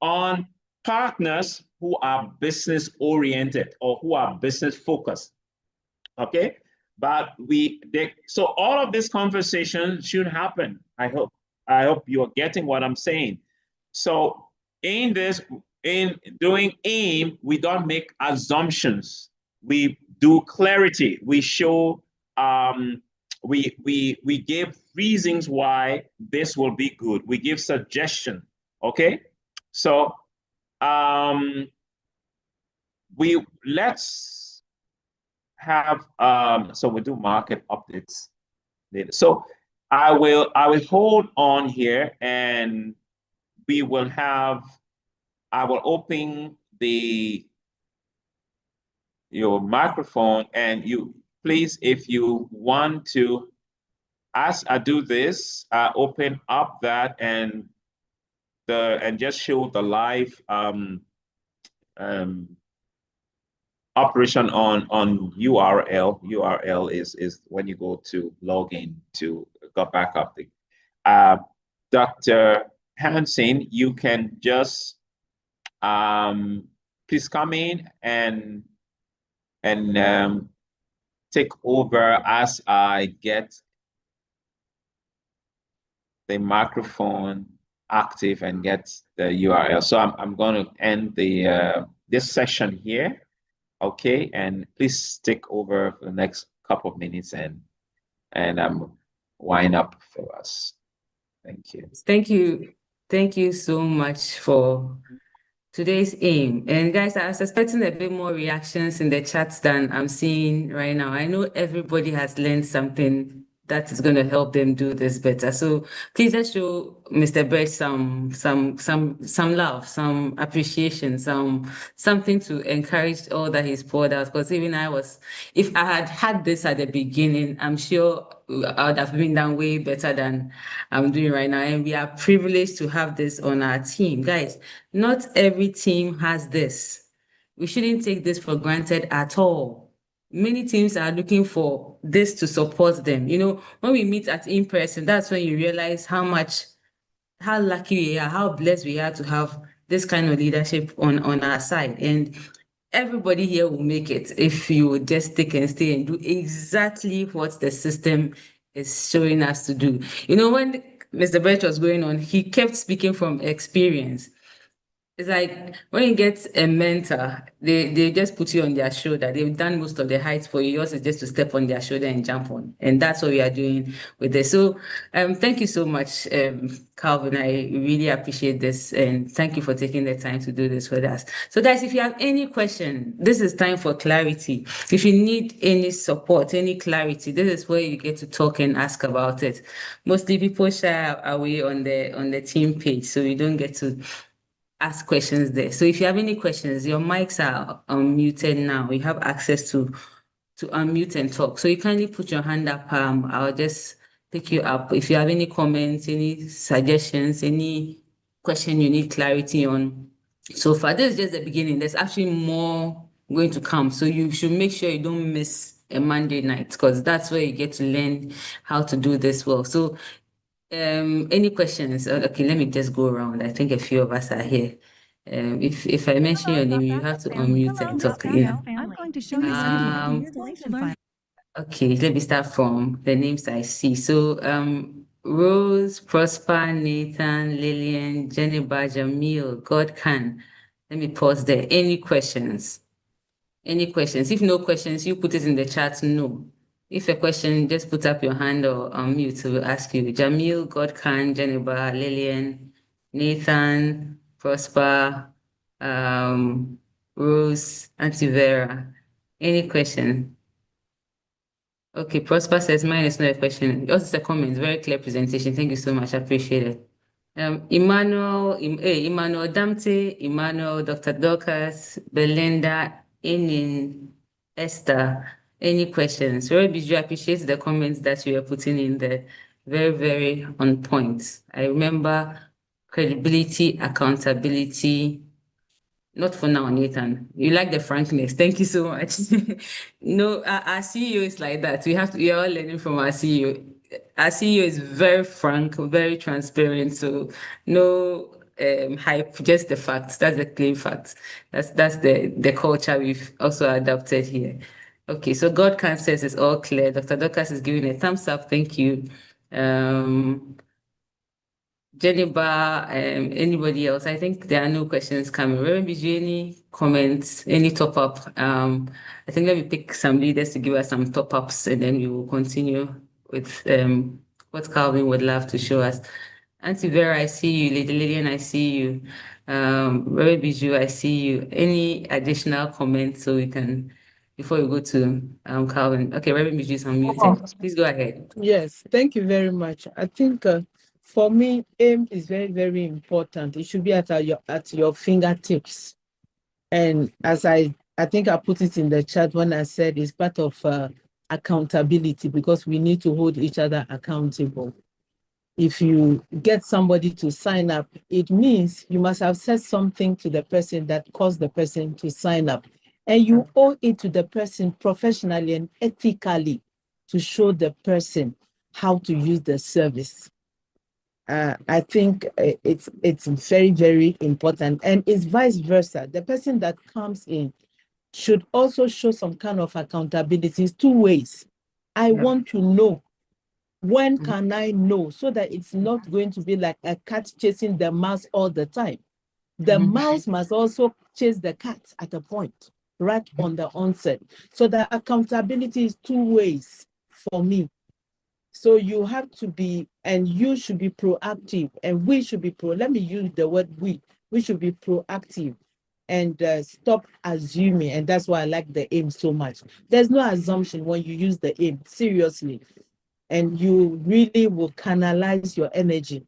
on partners who are business oriented or who are business focused. Okay, but so all of this conversation should happen. I hope you are getting what I'm saying. So in doing AIM, we don't make assumptions. We do clarity. We show we give reasons why this will be good. We give suggestion. Okay, so let's have so we do market updates later. So I will hold on here, and I will open your microphone, and you please, if you want to, as I do this, open up that and just show the live operation on URL. URL is when you go to login to go back up. Dr. Hansen, you can just please come in and take over as I get the microphone active and get the URL. So I'm going to end this session here. Okay, and please take over for the next couple of minutes and wind up for us. Thank you. Thank you so much for today's aim. And guys, I was expecting a bit more reactions in the chats than I'm seeing right now. I know everybody has learned something that is going to help them do this better. So please let's show Mr. Birch some love, some appreciation, something to encourage all that he's poured out. Because even if I had had this at the beginning, I'm sure I would have been done way better than I'm doing right now. And we are privileged to have this on our team. Guys, not every team has this. We shouldn't take this for granted at all. Many teams are looking for this to support them. When we meet at in person, that's when you realize how lucky we are, how blessed we are to have this kind of leadership on our side. And everybody here will make it if you would just stick and stay and do exactly what the system is showing us to do. When Mr. Birch was going on, he kept speaking from experience. It's like when you get a mentor, they just put you on their shoulder. They've done most of the heights for you. Yours is just to step on their shoulder and jump on. And that's what we are doing with this. So thank you so much, Calvin. I really appreciate this. And thank you for taking the time to do this with us. So guys, if you have any question, this is time for clarity. If you need any support, any clarity, this is where you get to talk and ask about it. Mostly people shy away on the team page, so you don't get to ask questions there. So if you have any questions, your mics are unmuted now. You have access to unmute and talk. So you kindly put your hand up. I'll just pick you up. If you have any comments, any suggestions, any question you need clarity on. So far, this is just the beginning. There's actually more going to come. So you should make sure you don't miss a Monday night, because that's where you get to learn how to do this well. So any questions? Okay, let me just go around. I think a few of us are here. If I mention your name, you have to unmute and talk. I'm going to show you some Okay, let me start from the names I see. So Rose, Prosper, Nathan, Lillian, Jennifer, Jamil, God can. Let me pause there. Any questions? Any questions? If no questions, you put it in the chat. No. If a question, just put up your hand or unmute. So we'll ask you. Jamil, Godkan, Jennifer, Lillian, Nathan, Prosper, Rose, Auntie Vera. Any question? Okay, Prosper says mine is not a question. Yours is a comment. Very clear presentation. Thank you so much. I appreciate it. Emmanuel Damte, Emmanuel, Dr. Dorcas, Belinda, Enin, Esther. Any questions? Very busy. I appreciate the comments that you are putting in there. Very, very on point. I remember credibility, accountability. Not for now, Nathan. You like the frankness. Thank you so much. No, our CEO is like that. We are all learning from our CEO. Our CEO is very frank, very transparent. So no hype, just the facts. That's the plain facts. That's the culture we've also adopted here. Okay, so God can says it's all clear. Dr. Dorcas is giving a thumbs up. Thank you. Jennifer, anybody else? I think there are no questions coming. Reverend Biju, any comments, any top up? I think let me pick some leaders to give us some top ups, and then we will continue with what Calvin would love to show us. Auntie Vera, I see you. Lady Lillian, I see you. Reverend Biju, I see you. Any additional comments so we can, before we go to Calvin? Okay, Reverend Biju is unmuted. Please go ahead. Yes, thank you very much. I think for me, aim is very, very important. It should be at your fingertips. And as I think I put it in the chat when I said it's part of accountability, because we need to hold each other accountable. If you get somebody to sign up, it means you must have said something to the person that caused the person to sign up. And you owe it to the person professionally and ethically to show the person how to use the service. I think it's very, very important, and it's vice versa. The person that comes in should also show some kind of accountability. It's two ways. I want to know. When can I know? So that it's not going to be like a cat chasing the mouse all the time. The mouse must also chase the cat at a point. right on the onset. So the accountability is two ways for me. So you have to be, and you should be proactive, and we should be let me use the word we should be proactive and stop assuming. And that's why I like the aim so much. There's no assumption when you use the aim, seriously. And you really will canalize your energy.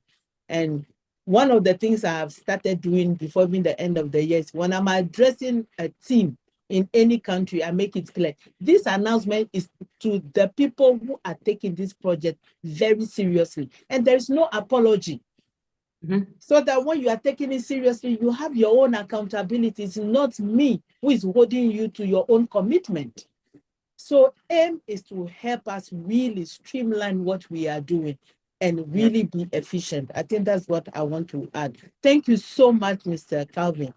And one of the things I have started doing before even the end of the year is when I'm addressing a team in any country, I make it clear. This announcement is to the people who are taking this project very seriously. And there is no apology. So that when you are taking it seriously, you have your own accountability. It's not me who is holding you to your own commitment. So aim is to help us really streamline what we are doing and really be efficient. I think that's what I want to add. Thank you so much, Mr. Calvin.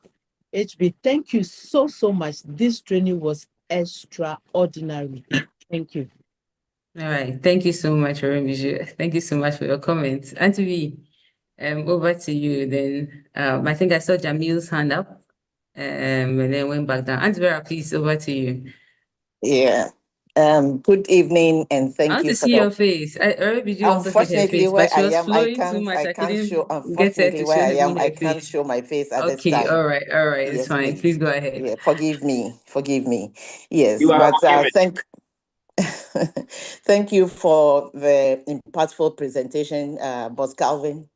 HB, thank you so much. This training was extraordinary. Thank you. All right. Thank you so much, Orembiju. Thank you so much for your comments. Auntie V, over to you then. I think I saw Jamil's hand up and then went back down. Auntie Vera, please, over to you. Yeah. Good evening, and I thank want you to for see the. your face. Orembiju also said her Unfortunately, face, where but she I was am, I flowing too can't, much. I I can't show. couldn't get her Unfortunately, to where show I am, me I her can't face. show my face at this Okay, time. all right, it's Yes, fine. Please please. go ahead. Yeah, forgive me, forgive me. Yes, You are but forgiven. thank, thank you for the impactful presentation, Boss Calvin,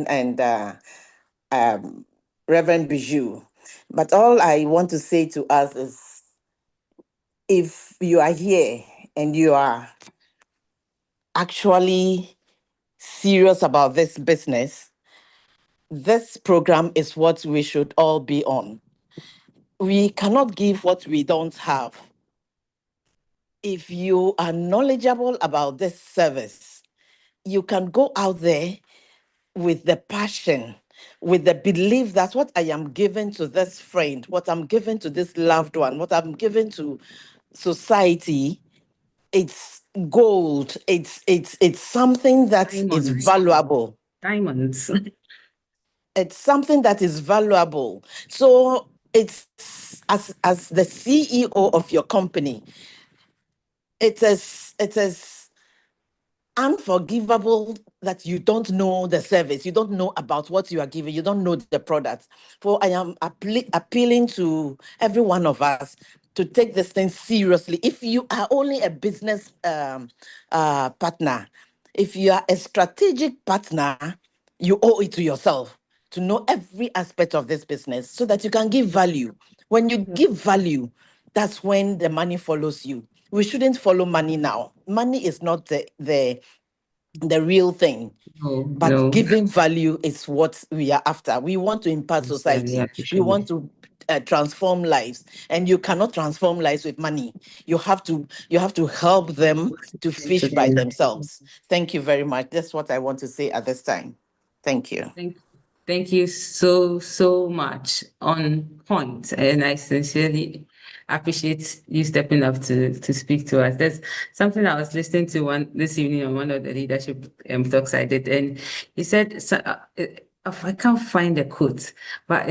and Reverend Bijou. But all I want to say to us is, if you are here and you are actually serious about this business, this program is what we should all be on. We cannot give what we don't have. If you are knowledgeable about this service, you can go out there with the passion, with the belief that what I am giving to this friend, what I'm giving to this loved one, what I'm giving to society, it's gold. It's something that is Diamonds. valuable. Diamonds. It's something that is valuable. So it's, as the CEO of your company, it is unforgivable that you don't know the service, you don't know about what you are giving, you don't know the product. For I am appealing to every one of us to take this thing seriously. If you are only a business partner, if you are a strategic partner, you owe it to yourself to know every aspect of this business so that you can give value. When you give value, that's when the money follows you. We shouldn't follow money now. Money is not the real thing. No, But no. giving value is what we are after. We want to impact Yes, I really society. We appreciate want it. to transform lives, and you cannot transform lives with money. You have to help them to Into fish by them. themselves. Thank you very much. That's what I want to say at this time. Thank you. Thank you so much. On point, and I sincerely appreciate you stepping up to speak to us. There's something I was listening to this evening on one of the leadership talks I did, and he said, I can't find the quote, but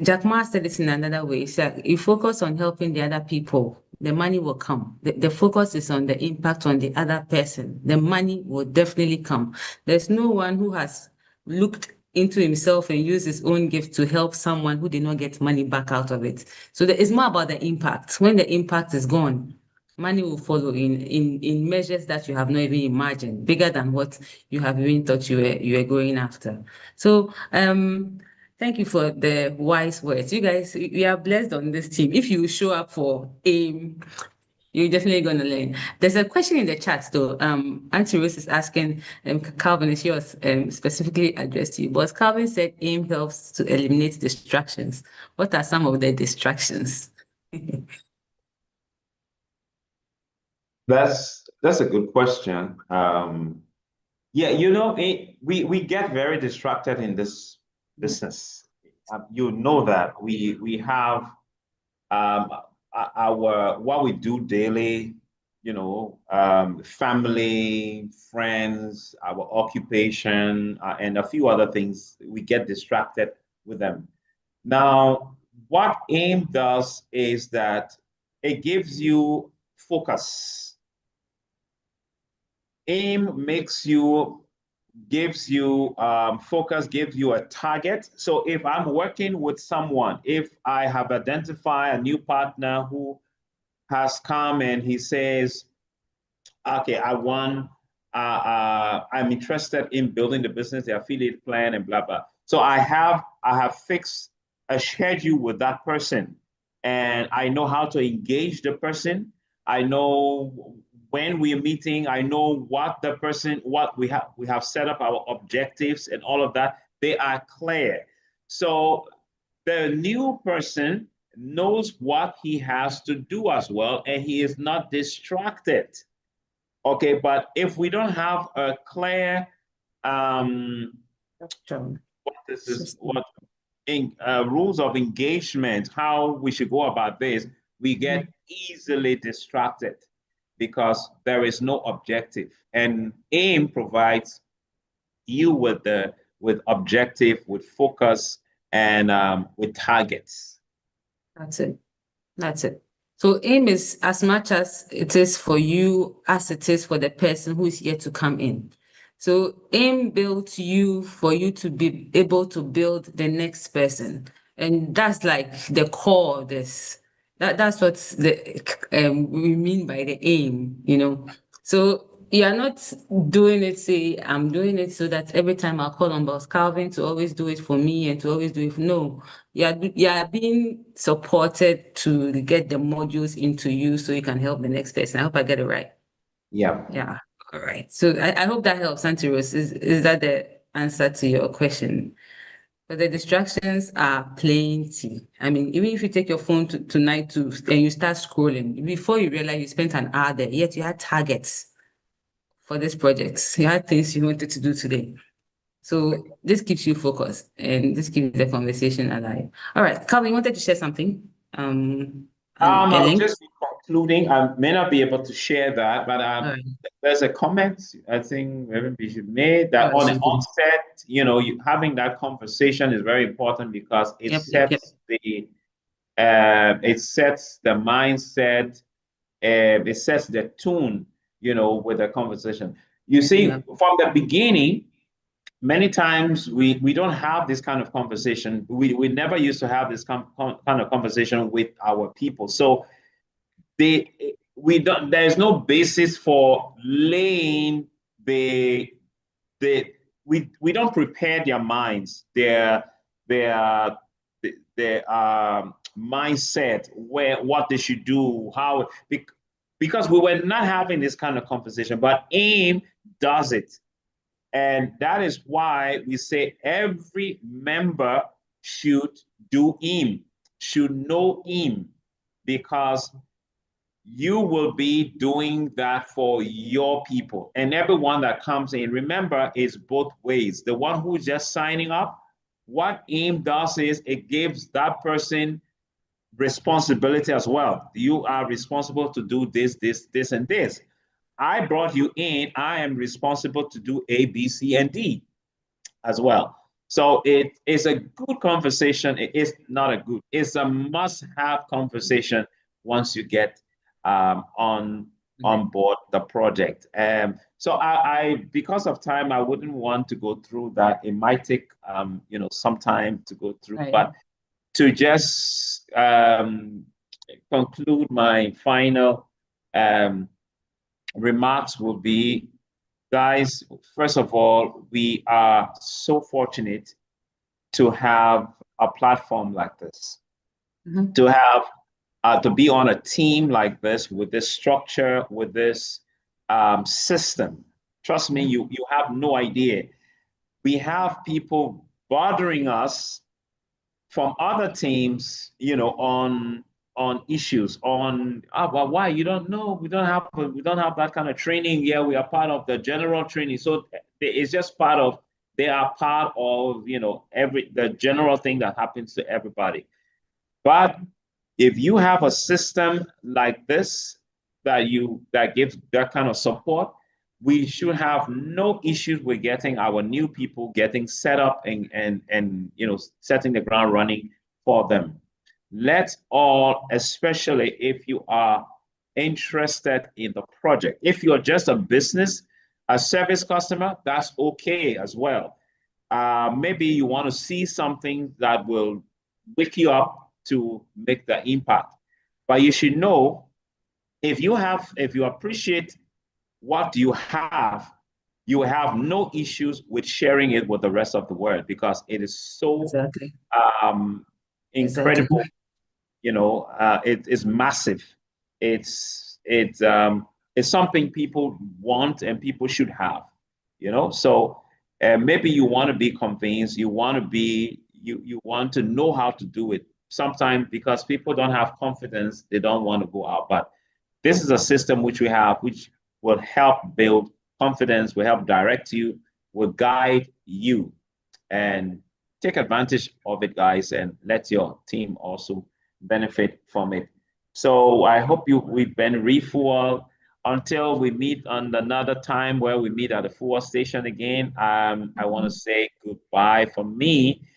Jack Ma said it in another way. He said, you focus on helping the other people, the money will come. The focus is on the impact on the other person. The money will definitely come. There's no one who has looked into himself and used his own gift to help someone who did not get money back out of it. So it's more about the impact. When the impact is gone, money will follow in measures that you have not even imagined, bigger than what you have even thought you were going after. So thank you for the wise words. You guys, we are blessed on this team. If you show up for AIM, you're definitely going to learn. There's a question in the chat though. Auntie Rose is asking, Calvin, is yours specifically addressed to you? But Calvin said AIM helps to eliminate distractions. What are some of the distractions? That's a good question. Yeah, we get very distracted in this business. You know that we have our what we do daily, family, friends, our occupation, and a few other things. We get distracted with them. Now, what AIM does is that it gives you focus. AIM gives you focus, gives you a target. So if I'm working with someone, if I have identified a new partner who has come and he says, okay, I'm interested in building the business, the affiliate plan, and blah blah. So I have fixed a schedule with that person, and I know how to engage the person. I know when we are meeting. I know what we have set up our objectives and all of that. They are clear. So the new person knows what he has to do as well, and he is not distracted. Okay, but if we don't have a clear rules of engagement, how we should go about this, we get easily distracted because there is no objective. And AIM provides you with objective, with focus, and with targets. That's it. That's it. So AIM is as much as it is for you as it is for the person who is yet to come in. So AIM built you for you to be able to build the next person. And that's like the core of this. That's what we mean by the aim, you know. So you are not doing it, say, I'm doing it so that every time I call on Boss Calvin to always do it for me and to always do it. No, you are being supported to get the modules into you so you can help the next person. I hope I get it right. Yeah. Yeah. All right. So I hope that helps, Auntie Rose. Is that the answer to your question? But the distractions are plenty. I mean, even if you take your phone tonight and you start scrolling, before you realize you spent an hour there, yet you had targets for this project. You had things you wanted to do today. So this keeps you focused and this keeps the conversation alive. All right, Calvin, you wanted to share something? I'll just be concluding. I may not be able to share that, but right. there's a comment I think maybe should made that on the onset, having that conversation is very important because it sets the mindset, it sets the tune, with the conversation. You see, from the beginning, many times we don't have this kind of conversation. We never used to have this kind of conversation with our people. So there's no basis for laying we don't prepare their minds, their mindset, what they should do, how, because we were not having this kind of conversation, but AIM does it. And that is why we say every member should do AIM, should know AIM, because you will be doing that for your people. And everyone that comes in, remember, is both ways. The one who's just signing up, what AIM does is it gives that person responsibility as well. You are responsible to do this, this, this, and this. I brought you in. I am responsible to do A, B, C, and D as well. So it is a good conversation. It is not a good. It's a must-have conversation once you get on board the project. So I because of time, I wouldn't want to go through that. It might take some time to go through, but to just conclude, my final remarks will be, guys, first of all, we are so fortunate to have a platform like this, to have to be on a team like this, with this structure, with this system. Trust me, you have no idea. We have people bothering us from other teams, on issues, well, why you don't know? We don't have that kind of training. Yeah, we are part of the general training, so it's just they are part of the general thing that happens to everybody. But if you have a system like this that gives that kind of support, we should have no issues with getting our new people getting set up and setting the ground running for them. let's all, especially if you are interested in the project. If you're just a business, a service customer, that's okay as well. Maybe you want to see something that will wake you up to make the impact. But you should know, if you appreciate what you have no issues with sharing it with the rest of the world, because it is so Exactly. incredible. Exactly. It is massive. It's something people want and people should have. So maybe you want to be convinced. You want to know how to do it. Sometimes because people don't have confidence, they don't want to go out. But this is a system which we have, which will help build confidence, will help direct you, will guide you, and take advantage of it, guys, and let your team also benefit from it. So I hope we've been refueled until we meet on another time where we meet at the fuel station again. I want to say goodbye from me.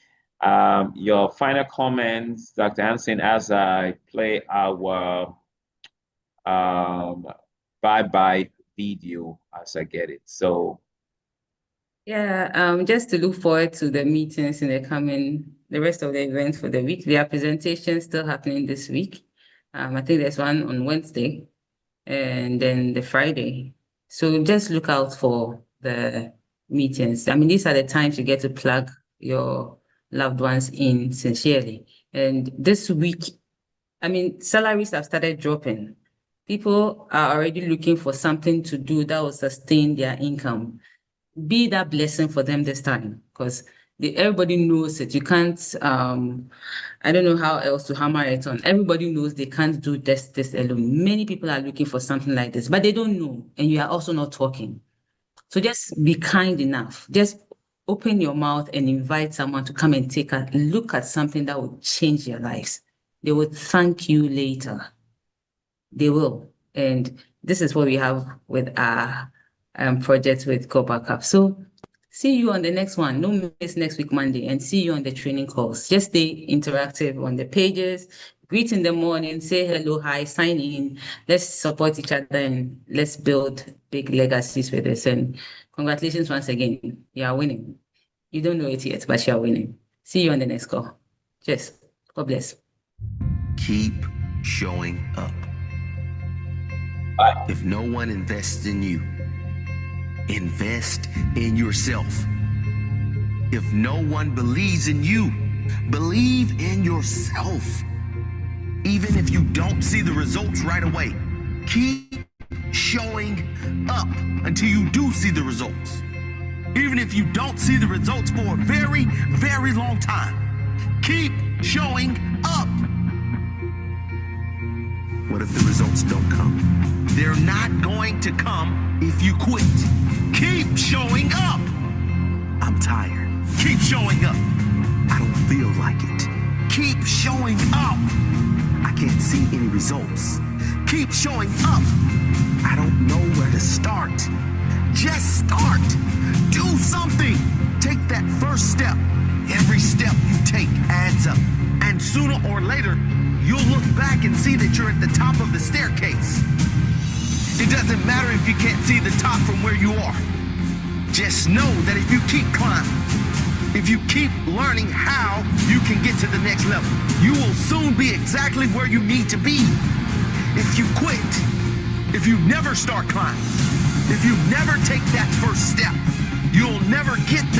Your final comments, Dr. Hansen, as I play our bye-bye video as I get it. So yeah, just to look forward to the meetings in the rest of the events for the week. There are presentations still happening this week. I think there's one on Wednesday and then the Friday. So just look out for the meetings. I mean, these are the times you get to plug your loved ones in sincerely. And this week, I mean, salaries have started dropping. People are already looking for something to do that will sustain their income. Be that blessing for them this time, because everybody knows it. You can't, I don't know how else to hammer it on. Everybody knows they can't do this alone. Many people are looking for something like this, but they don't know, and you are also not talking. So just be kind enough. Just open your mouth and invite someone to come and take a look at something that will change their lives. They will thank you later. They will. And this is what we have with our project with Copper Cup. So see you on the next one. No miss next week, Monday, and see you on the training calls. Just stay interactive on the pages. Greet in the morning, say hello, hi, sign in. Let's support each other and let's build big legacies with this. And congratulations once again. You are winning. You don't know it yet, but you are winning. See you on the next call. Cheers. God bless. Keep showing up. If no one invests in you, invest in yourself. If no one believes in you, believe in yourself. Even if you don't see the results right away, keep showing up until you do see the results. Even if you don't see the results for a very, very long time, keep showing up. What if the results don't come? They're not going to come if you quit. Keep showing up. I'm tired. Keep showing up. I don't feel like it. Keep showing up. I can't see any results. Keep showing up. I don't know where to start. Just start. Do something. Take that first step. Every step you take adds up. And sooner or later, you'll look back and see that you're at the top of the staircase. It doesn't matter if you can't see the top from where you are. Just know that if you keep climbing, if you keep learning how you can get to the next level, you will soon be exactly where you need to be. If you quit, if you never start climbing, if you never take that first step, you'll never get there.